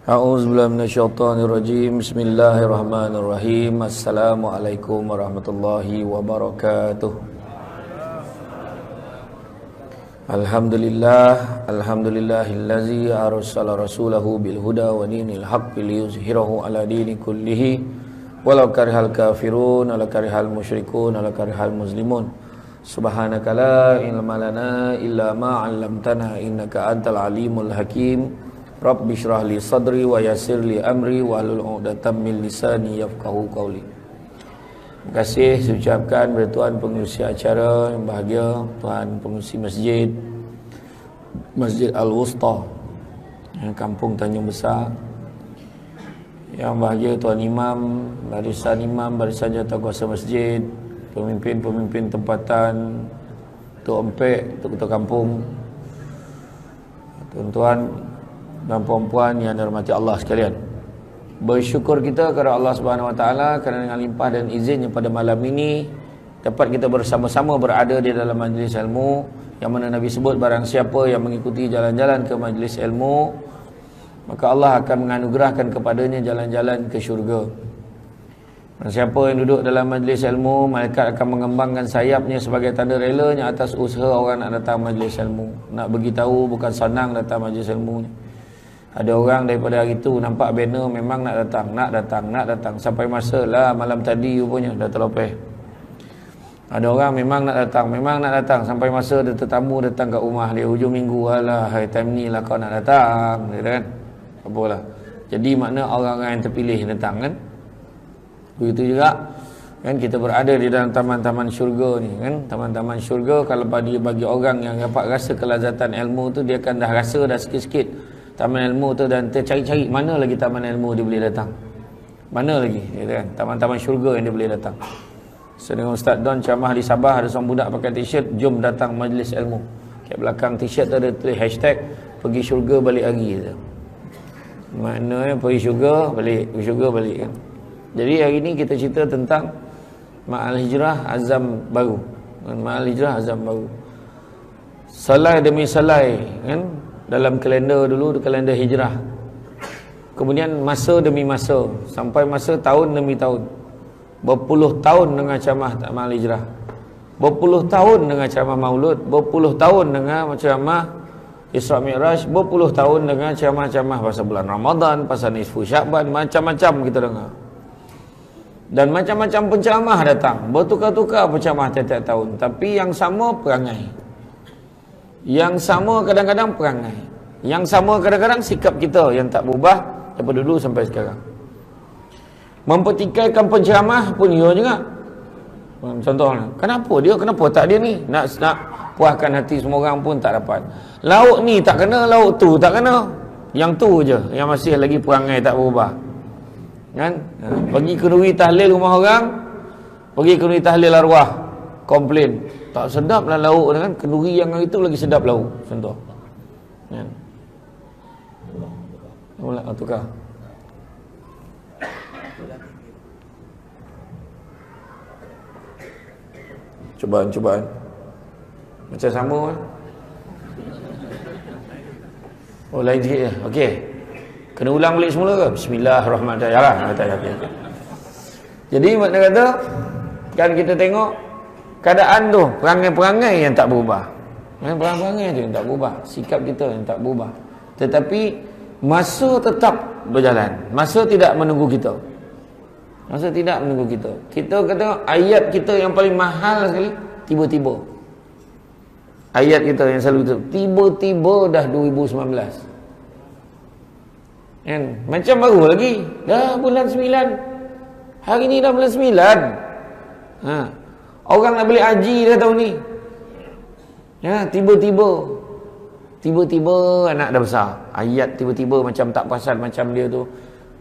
A'udzubillahi minasyaitonirrajim. Bismillahirrahmanirrahim. Assalamualaikum warahmatullahi wabarakatuh. Alhamdulillahillazi arsala rasulahu bil huda wa dinil haqqi liyuzhirahu ala dini kullihi walau karihal kafirun wala karihal musyrikun wala karihal muslimun. Subhanaka la ilma lana illa ma 'allamtana innaka antal alimul hakim. Rabbi syrah li sadri wa yassir li amri wa hlul 'uqdatam min lisani yafqahu qawli. Terima kasih saya ucapkan kepada Tuan pengurusi acara yang bahagia, Tuan pengurusi Masjid Al-Wusta, Kampung Tanjung Besar. Yang bahagia Tuan Imam, barisan jawatankuasa masjid, pemimpin-pemimpin tempatan, Tok Empek, Tok Ketua Kampung, tuan-tuan dan puan-puan yang dirahmati Allah sekalian. Bersyukur kita kepada Allah Subhanahu Wa Taala kerana dengan limpah dan izinnya pada malam ini dapat kita bersama-sama berada di dalam majlis ilmu yang mana Nabi sebut barang siapa yang mengikuti jalan-jalan ke majlis ilmu maka Allah akan menganugerahkan kepadanya jalan-jalan ke syurga. Dan siapa yang duduk dalam majlis ilmu, malaikat akan mengembangkan sayapnya sebagai tanda relanya atas usaha orang nak datang majlis ilmu. Nak beritahu bukan senang datang majlis ilmu ni. Ada orang daripada hari tu nampak banner memang nak datang sampai masa lah malam tadi rupanya dah terlepas. Ada orang memang nak datang sampai masa ada tetamu datang kat rumah dia hujung minggu, alah hari time ni lah kau nak datang, kan? Apalah. Jadi makna orang-orang yang terpilih datang, kan? Begitu juga kan kita berada di dalam taman-taman syurga ni, kan? Taman-taman syurga kalau bagi orang yang dapat rasa kelazatan ilmu tu, dia akan dah rasa dah sikit-sikit taman ilmu tu dan tercari-cari mana lagi taman ilmu dia boleh datang. Mana lagi, kan? Taman-taman syurga yang dia boleh datang. Sedangkan Ustaz Don ceramah di Sabah, ada seorang budak pakai t-shirt, jom datang majlis ilmu. Kat belakang t-shirt tu ada tulis hashtag pergi syurga balik hari tu. Maknanya pergi syurga balik, kan? Jadi hari ni kita cerita tentang Ma'al Hijrah Azam Baru. Ma'al Hijrah Azam Baru. Salai demi salai, kan? Dalam kalender dulu, kalender hijrah. Kemudian masa demi masa, sampai masa tahun demi tahun. Berpuluh tahun dengan ceramah Ma'al Hijrah. Berpuluh tahun dengan ceramah Maulud. Berpuluh tahun dengan ceramah Isra Mi'raj. Berpuluh tahun dengan ceramah-ceramah pasal bulan Ramadan, pasal nisfu Sya'ban, macam-macam kita dengar. Dan macam-macam penceramah datang, bertukar-tukar penceramah tiap-tiap tahun. Tapi yang sama perangai. Yang sama kadang-kadang perangai. Yang sama kadang-kadang sikap kita yang tak berubah daripada dulu sampai sekarang. Mempertikaikan penceramah pun ia juga. Contohnya, kenapa tak dia ni? Nak puaskan hati semua orang pun tak dapat. Lauk ni tak kena, lauk tu tak kena. Yang tu je yang masih lagi perangai tak berubah. Kan? Pergi kenduri tahlil rumah orang, pergi kenduri tahlil arwah, komplain tak sedap lah lauk dengan kenduri yang hari tu lagi sedap lauk, contoh. Kan? Mula tukar. Cubaan macam sama kan? Oh lain sikit je. Okey. Kena ulang balik semula ke? Bismillahirrahmanirrahim. Jadi makna kata kan kita tengok keadaan tu, perangai-perangai yang tak berubah. Perangai-perangai tu yang tak berubah, sikap kita yang tak berubah. Tetapi masa tetap berjalan. Masa tidak menunggu kita. Kita kata ayat kita yang paling mahal sekali tiba-tiba. Ayat kita yang selalu tiba-tiba dah 2019. Kan? Macam baru lagi. Dah bulan 9. Hari ni dah bulan 9. Orang nak beli haji dah tahun ni. Ya, tiba-tiba anak dah besar. Ayat tiba-tiba macam tak perasan macam dia tu.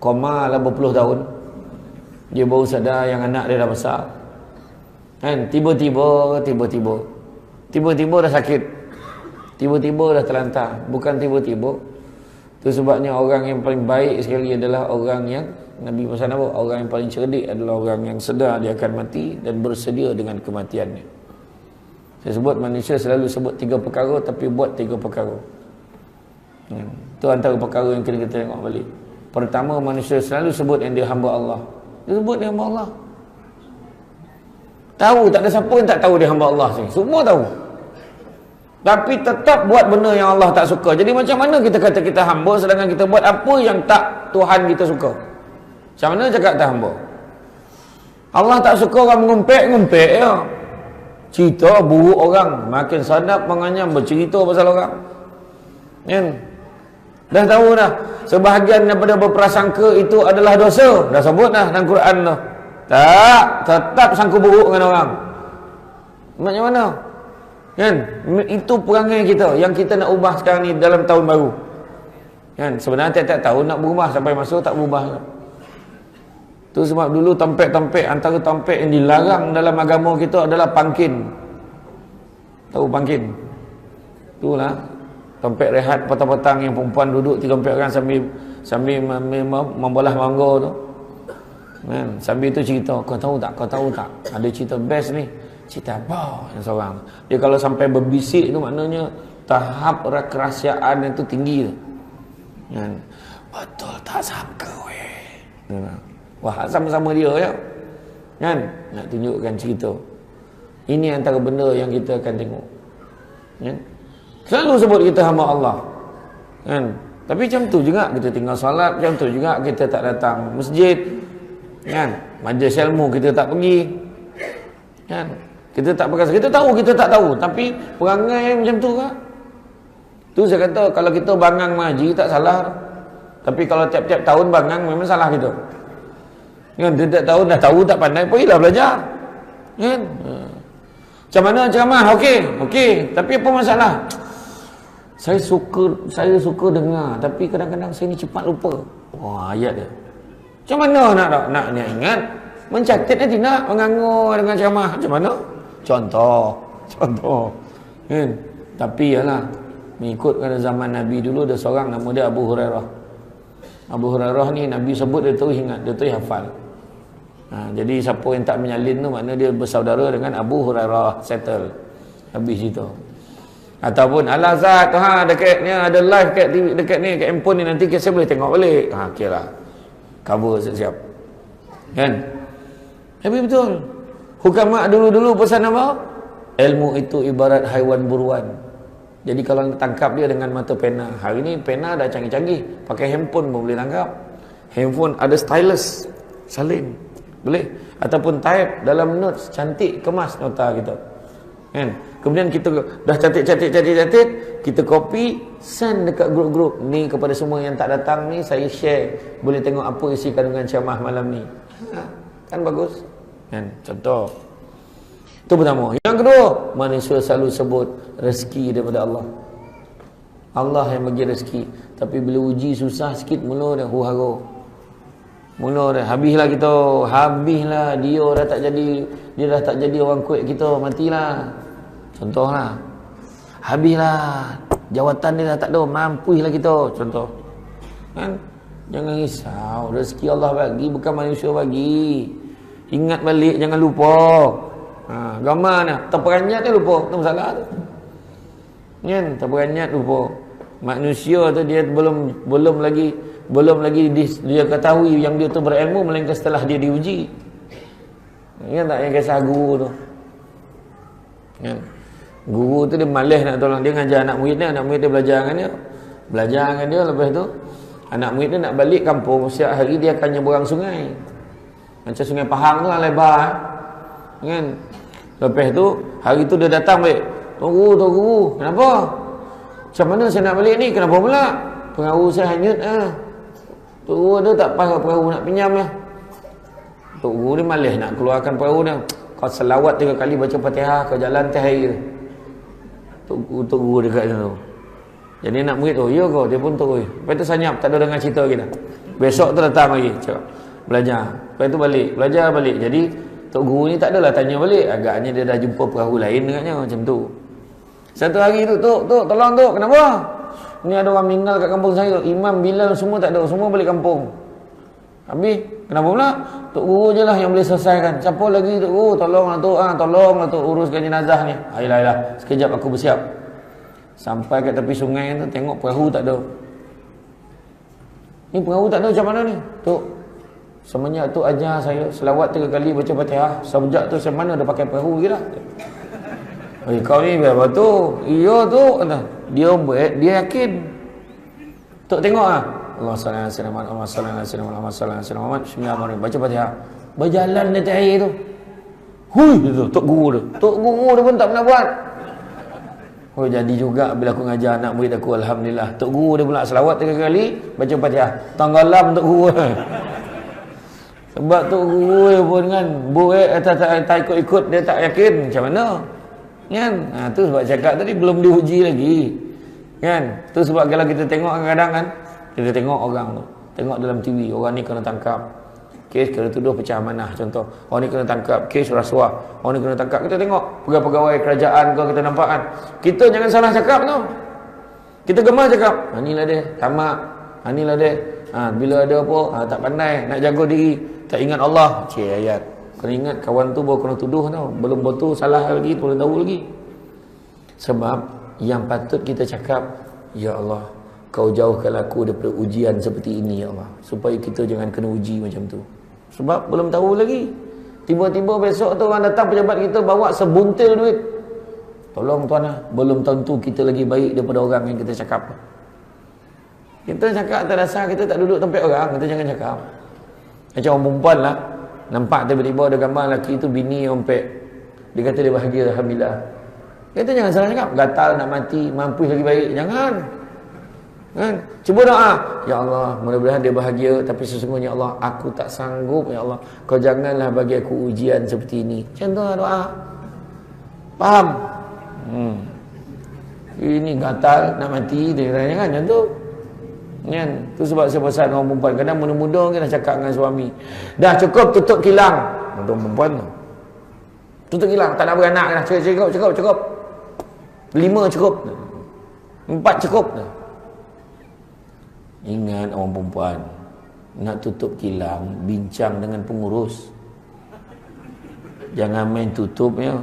Koma lah berpuluh tahun. Dia baru sadar yang anak dia dah besar. Kan? Tiba-tiba dah sakit. Tiba-tiba dah terlantar. Bukan tiba-tiba. Itu sebabnya orang yang paling baik sekali adalah orang yang Nabi pesan apa? Orang yang paling cerdik adalah orang yang sedar dia akan mati dan bersedia dengan kematiannya. Saya sebut manusia selalu sebut 3 perkara tapi buat 3 perkara. Itu antara perkara yang kena kita tengok balik. Pertama, manusia selalu sebut yang dia hamba Allah. Dia sebut dia hamba Allah. Tahu, tak ada siapa yang tak tahu dia hamba Allah sini. Semua tahu. Tapi tetap buat benda yang Allah tak suka. Jadi macam mana kita kata kita hamba sedangkan kita buat apa yang tak Tuhan kita suka? Macam mana cakap kita hamba? Allah tak suka orang mengumpet-ngumpet ya. Cerita buruk orang, makin sadap menganyam bercerita pasal orang. Kan? Dah tahu dah, sebahagian daripada berprasangka itu adalah dosa. Dah sebut dah dalam Quran tu. Tak, tetap sangka buruk dengan orang. Macam mana? Kan? Itu perangai kita yang kita nak ubah sekarang ni dalam tahun baru. Kan? Sebenarnya tiap-tiap tahun nak berubah, sampai masuk tak berubah. Tu sebab dulu tampek-tampek, antara tampek yang dilarang dalam agama kita adalah pangkin. Tahu pangkin? Itulah tampek rehat petang-petang yang perempuan duduk 3-4 orang sambil membelah mangga tu. Kan? Sambil tu cerita, kau tahu tak? Ada cerita best ni. Cerita apa yang seorang. Dia kalau sampai berbisik tu maknanya tahap kerahsiaan itu tinggi tu. Kan? Betul tak sangka weh. Wah, sama-sama dia ya. Kan? Nak tunjukkan cerita. Ini antara benda yang kita akan tengok. Kan? Selalu sebut kita hamba Allah. Kan? Tapi macam tu juga kita tinggal solat, macam tu juga kita tak datang masjid. Kan? Majlis ilmu kita tak pergi. Kan? Kita tak pergi. Kita tahu kita tak tahu, tapi perangai macam tu kan. Tu saya kata kalau kita bangang mengaji tak salah. Tapi kalau tiap-tiap tahun bangang memang salah kita. Kan? Tiap tahun dah tahu tak pandai, pergilah belajar. Kan? Macam mana ceramah? Okey. Tapi apa masalah? Saya suka dengar, tapi kadang-kadang saya ni cepat lupa. Wah, ayat dia. Macam mana nak ingat? Mencatat nanti nak mengangur dengan ceramah. Macam mana? Contoh. Kan? Tapi yalah, mengikutkan zaman Nabi dulu ada seorang nama dia Abu Hurairah. Abu Hurairah ni Nabi sebut dia tu ingat, dia tu hafal. Jadi siapa yang tak menyalin tu makna dia bersaudara dengan Abu Hurairah, settle. Habis cerita. Ataupun Al-Azhar dekat ni ada live kat TV, dekat ni kat handphone ni, nanti saya boleh tengok balik. Okeylah. Cover siap-siap. Kan? Tapi betul. Hukama dulu-dulu pesan apa? Ilmu itu ibarat haiwan buruan. Jadi kalau tangkap dia dengan mata pena. Hari ni pena dah canggih-canggih, pakai handphone pun boleh tangkap. Handphone ada stylus, salin. Boleh. Ataupun type dalam notes, cantik kemas nota kita. Kan? Kemudian kita dah cantik, kita copy, send dekat grup-grup ni kepada semua yang tak datang ni, saya share, boleh tengok apa isi kandungan ceramah malam ni. Kan bagus. Kan? Contoh. Itu pertama. Yang kedua, manusia selalu sebut rezeki daripada Allah. Allah yang bagi rezeki. Tapi bila uji susah sikit, mula dah huru-hara. Mula dah habislah kita, dia dah tak jadi orang kuat kita, matilah. Contohlah. Habislah, jawatan dia dah tak ada, mampulah kita. Contoh. Kan? Jangan risau, rezeki Allah bagi, bukan manusia bagi. Ingat balik, jangan lupa. Gambar ni, terperanjat dia lupa, tu masalah tu. Kan? Terperanjat lupa. Manusia tu dia belum lagi dia ketahui yang dia tu berilmu melainkan setelah dia diuji. Ingat tak yang kisah guru tu? Kan? Guru tu dia malas nak tolong, dia ngajar anak murid dia belajar dengan dia, lepas tu anak murid dia nak balik kampung, setiap hari dia akan nyeberang sungai. Macam sungai Pahang tu lah, lebar. Kan? Lepas tu hari tu dia datang balik. Guru, kenapa? Macam mana saya nak balik ni? Kenapa pula? Perahu saya hanyut Tok Guru tu tak faham perahu nak pinjam lah. Tok Guru ni malas nak keluarkan perahu dia. Kau selawat 3 kali baca Fatihah, kau jalan teh air. Tok Guru dekat sana tu. Jadi nak murid tu, ya kau, dia pun tu. Lepas tu senyap, tak ada dengar cerita kita. Besok tu datang lagi, cakap, belajar. Lepas tu balik, belajar balik. Jadi Tok Guru ni tak adalah tanya balik. Agaknya dia dah jumpa perahu lain dengannya, macam tu. Satu hari tu, Tok, tolong Tok, kenapa? Ni ada orang meninggal kat kampung saya. Imam, Bilal semua tak ada, semua balik kampung. Habis, kenapa pula? Tok Guru je lah yang boleh selesaikan. Siapa lagi Tok Guru? Tolonglah Tok uruskan jenazah ni. Ayolah, sekejap aku bersiap. Sampai kat tepi sungai tu, tengok perahu tak ada. Ni pengaru tak tahu macam mana ni. Tok, semenjak tu ajar saya selawat 3 kali baca Fatihah. Sejak tu saya mana dah pakai pengaru lagi dah. Kau ni berapa tu? Iya tu. Dia yakin. Tok tengok ah. Allah sallallahu alaihi wasallam, Allah sallallahu alaihi wasallam, Allah sallallahu alaihi wasallam. Bismillahirrahmanirrahim. Baca Fatihah. Berjalan di atas air tu. Hui tu tok guru dia. Tok guru dia pun tak pernah buat. Oh jadi juga bila aku ngajar anak murid aku, alhamdulillah. Tok guru dia pula selawat 3 kali baca Fatihah. Tanggalam tok guru. Sebab tok guru dia pun kan tak ikut-ikut, dia tak yakin macam mana. Kan? Tu sebab cakap tadi belum diuji lagi. Kan? Tu sebab kalau kita tengok kadang-kadang kan, kita tengok orang tu, tengok dalam TV, orang ni kena tangkap. Kes kena tuduh pecah amanah contoh. Orang ni kena tangkap, kes rasuah. Orang ni kena tangkap. Kita tengok pegawai-pegawai kerajaan kau kita nampak kan. Kita jangan salah cakap tu. Kita gemar cakap, inilah dia, tamak. Inilah dia. Bila ada apa, tak pandai, nak jaga diri, tak ingat Allah. Ayat. Kena ingat kawan tu baru kena tuduh tau. Belum betul salah lagi, belum tahu lagi. Sebab yang patut kita cakap, ya Allah, kau jauhkan aku daripada ujian seperti ini ya Allah, supaya kita jangan kena uji macam tu. Sebab belum tahu lagi. Tiba-tiba besok tu orang datang pejabat kita bawa sebuntil duit. Tolong tuan, belum tentu kita lagi baik daripada orang yang kita cakap. Kita cakap atas dasar kita tak duduk tempat orang, kita jangan cakap. Macam orang perempuan lah, nampak tiba-tiba ada gambar lelaki tu bini ompek. Dia kata dia bahagia, alhamdulillah. Kita jangan salah cakap, gatal nak mati, mampu lagi baik. Jangan. Kan? Cuba doa, ya Allah, mudah-mudahan dia bahagia, tapi sesungguhnya Allah, aku tak sanggup ya Allah. Kau janganlah bagi aku ujian seperti ini. Macam tu lah doa. Faham? Ini gatal nak mati, dia kata kan macam tu. Kan? Tu sebab saya pasal orang perempuan kadang muda-muda kan dah cakap dengan suami, dah cukup tutup kilang. Untuk perempuan tu, tutup kilang, tak nak beranak dah. Cukup 5 cukup, 4 cukup. Ingat orang perempuan, nak tutup kilang, bincang dengan pengurus. Jangan main tutup ya.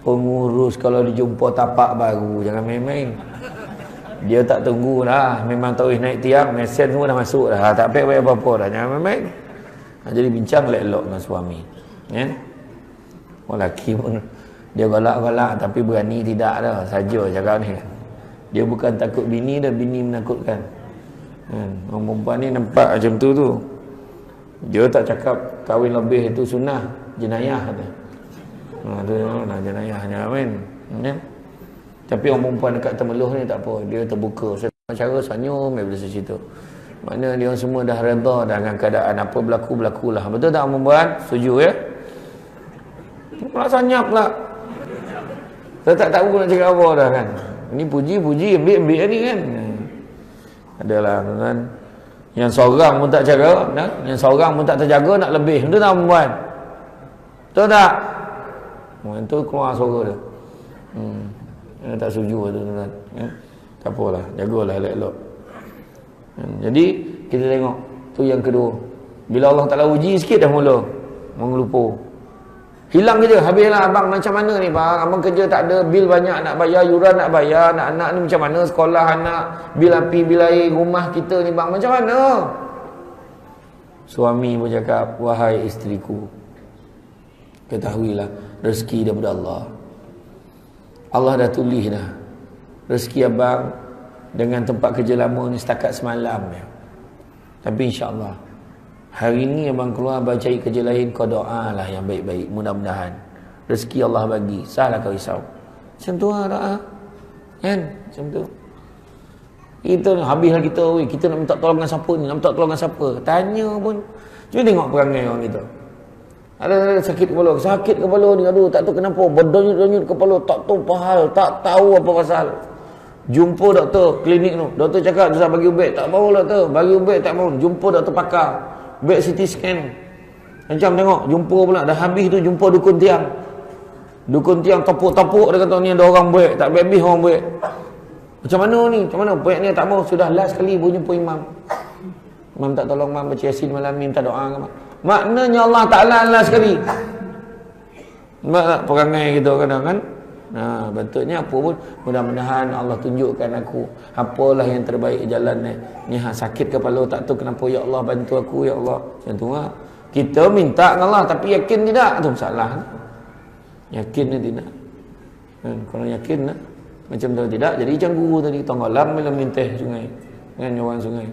Pengurus kalau dijumpa tapak baru, jangan main-main. Dia tak tunggu dah, memang tahu naik tiang, mesin semua dah masuk dah, tak payah bayar apa-apa dah, jangan main-main. Jadi bincang elok-elok dengan suami. Kan? Orang lelaki pun dia galak-galak tapi berani tidak dah, saja cakap ni. Dia bukan takut bini dah, bini menakutkan. Orang perempuan ni nampak macam tu. Dia tak cakap kahwin lebih itu sunnah, jenayah kata. Tu lah jenayahnya kan. Tapi orang perempuan dekat Temeloh ni tak apa, dia terbuka. Saya cara senyum bila saya cerita. Mana dia semua dah redha dah dengan keadaan apa berlaku-berlakulah. Betul tak orang perempuan? Setuju ya? Pula senyap pula. Saya tak tahu nak cakap apa dah kan. Ini puji-puji, ambil-ambil ni kan. Adalah kan. Yang seorang pun tak jaga, yang seorang pun tak terjaga nak lebih. Betul tak perempuan? Betul tak? Itu keluar suara dia. Tak setuju tu kan. Tak apalah, jagalah elok-elok. Jadi kita tengok tu yang kedua. Bila Allah Taala uji sikit dah mula mengelupa. Hilang kerja, habislah abang macam mana ni bang? Abang kerja tak ada, bil banyak nak bayar, yuran nak bayar, anak-anak ni macam mana sekolah anak, bil api, bil air, rumah kita ni bang macam mana? Suami pun cakap, wahai isteriku, ketahuilah rezeki daripada Allah. Allah dah tulis dah. Rezeki abang dengan tempat kerja lama ni setakat semalam ya. Tapi insya-Allah hari ni abang keluar abang cari kerja lain, kau doalah yang baik-baik, mudah-mudahan rezeki Allah bagi. Salah kau risau. Macam tu lah doa. Kan? Macam tu. Kita habislah kita nak minta tolong dengan siapa ni, nak minta tolong dengan siapa? Tanya pun. Cuba tengok perangai orang kita. Ada sakit kepala ni, aduh tak tahu kenapa, berdenyut-denyut kepala, tak tahu pahal, tak tahu apa pasal. Jumpa doktor klinik tu, doktor cakap susah bagi ubat, tak mau doktor, bagi ubat tak mau. Jumpa doktor pakar, beg CT scan. Macam tengok, jumpa pula dah habis tu, jumpa dukun tiang. Dukun tiang tepuk-tepuk dia kata ni ada orang buat, tak habis orang buat. Macam mana ni? Macam mana? Buat ni tak mau, sudah last kali baru jumpa imam. Imam tak tolong imam baca Yasin malam ni, minta doa ke mak. Maknanya Allah Ta'ala last sekali. Nampak tak perangai kita kadang kan? Nah, betulnya apa pun mudah-mudahan Allah tunjukkan aku apalah yang terbaik jalan ni. Sakit kepala tak tahu kenapa, ya Allah bantu aku ya Allah. Macam tu lah. Kita minta dengan Allah tapi yakin tidak, tu masalah. Yakin dia tidak. Kalau yakin macam tu tidak, jadi macam guru tadi tenggelam dalam mintih sungai. Kan orang sungai.